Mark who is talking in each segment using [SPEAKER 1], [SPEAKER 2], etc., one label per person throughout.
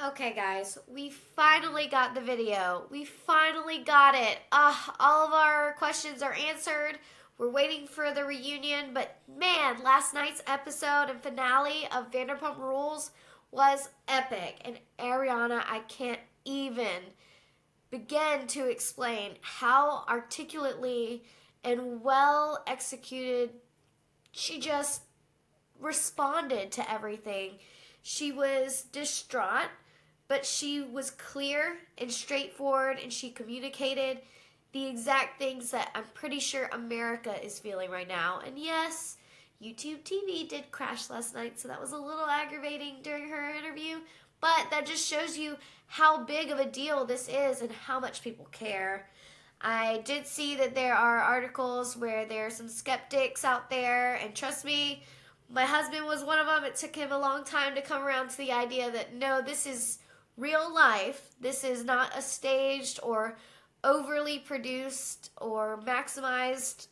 [SPEAKER 1] Okay, guys, we finally got the video. We finally got it. All of our questions are answered. We're waiting for the reunion, but man, last night's episode and finale of Vanderpump Rules was epic. And Ariana, I can't even begin to explain how articulately and well executed she just responded to everything. She was distraught, but she was clear and straightforward, and she communicated the exact things that I'm pretty sure America is feeling right now. And yes, YouTube TV did crash last night, so that was a little aggravating during her interview, but that just shows you how big of a deal this is and how much people care. I did see that there are articles where there are some skeptics out there, and trust me, my husband was one of them. It took him a long time to come around to the idea that no, this is real life. This is not a staged or overly produced or maximized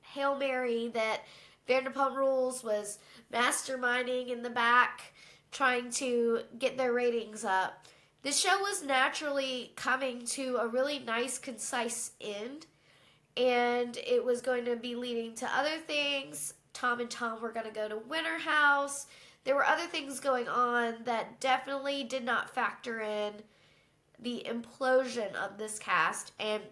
[SPEAKER 1] Hail Mary that Vanderpump Rules was masterminding in the back trying to get their ratings up. The show was naturally coming to a really nice, concise end, and it was going to be leading to other things. Tom and Tom were going to go to Winter House. There were other things going on that definitely did not factor in the implosion of this cast. And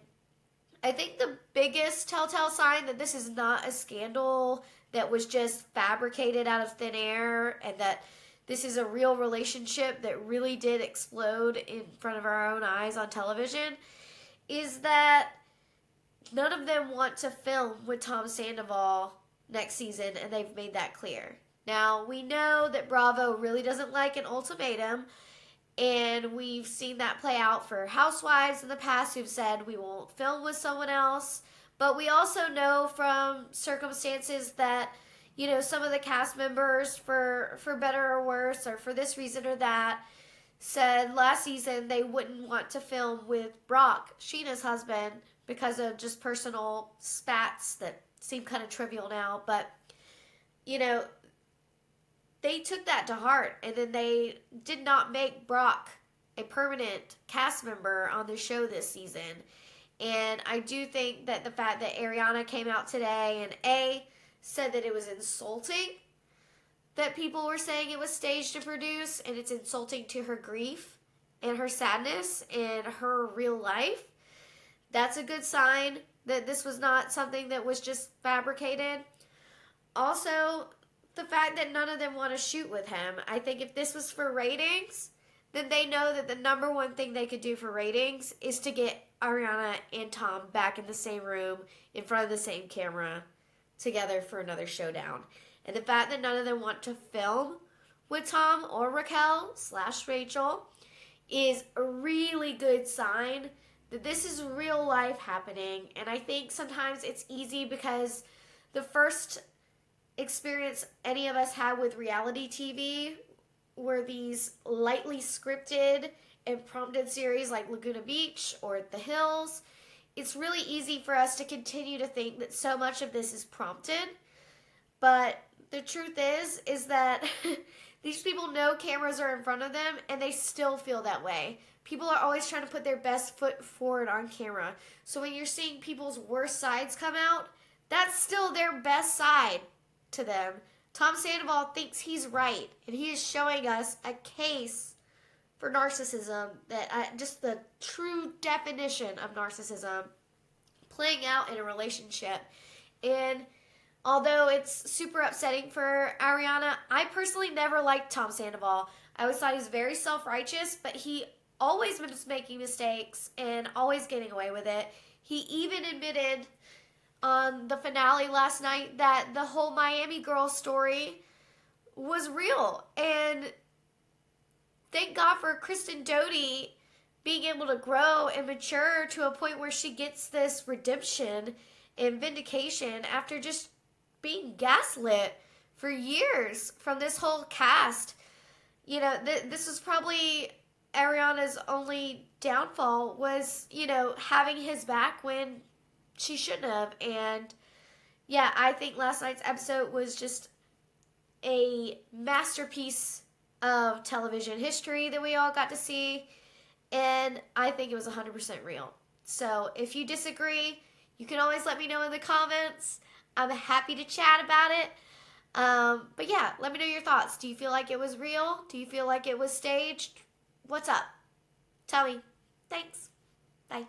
[SPEAKER 1] I think the biggest telltale sign that this is not a scandal that was just fabricated out of thin air and that this is a real relationship that really did explode in front of our own eyes on television is that none of them want to film with Tom Sandoval next season, and they've made that clear. Now, we know that Bravo really doesn't like an ultimatum, and we've seen that play out for housewives in the past who've said we won't film with someone else. But we also know from circumstances that, you know, some of the cast members, for better or worse, or for this reason or that, said last season they wouldn't want to film with Brock, Sheena's husband, because of just personal spats that seem kind of trivial now. But, you know, they took that to heart, and then they did not make Brock a permanent cast member on the show this season. And I do think that the fact that Ariana came out today and said that it was insulting that people were saying it was staged and produced, and it's insulting to her grief and her sadness and her real life, that's a good sign that this was not something that was just fabricated. Also, the fact that none of them want to shoot with him. I think if this was for ratings, then they know that the number one thing they could do for ratings is to get Ariana and Tom back in the same room, in front of the same camera, together for another showdown. And the fact that none of them want to film with Tom or Raquel/Rachel is a really good sign that this is real life happening. And I think sometimes it's easy because the first experience any of us had with reality TV were these lightly scripted and prompted series like Laguna Beach or The Hills. It's really easy for us to continue to think that so much of this is prompted. But the truth is that these people know cameras are in front of them and they still feel that way. People are always trying to put their best foot forward on camera. So when you're seeing people's worst sides come out, that's still their best side to them. Tom Sandoval thinks he's right, and he is showing us a case for narcissism, that just the true definition of narcissism playing out in a relationship. And although it's super upsetting for Ariana, I personally never liked Tom Sandoval. I always thought he was very self-righteous, but he always was making mistakes and always getting away with it. He even admitted on the finale last night that the whole Miami girl story was real. And thank God for Kristen Doty being able to grow and mature to a point where she gets this redemption and vindication after just being gaslit for years from this whole cast. You know, this was probably Ariana's only downfall was, you know, having his back when she shouldn't have. And yeah, I think last night's episode was just a masterpiece of television history that we all got to see. And I think it was 100% real. So if you disagree, you can always let me know in the comments. I'm happy to chat about it. But yeah, let me know your thoughts. Do you feel like it was real? Do you feel like it was staged? What's up? Tell me. Thanks. Bye.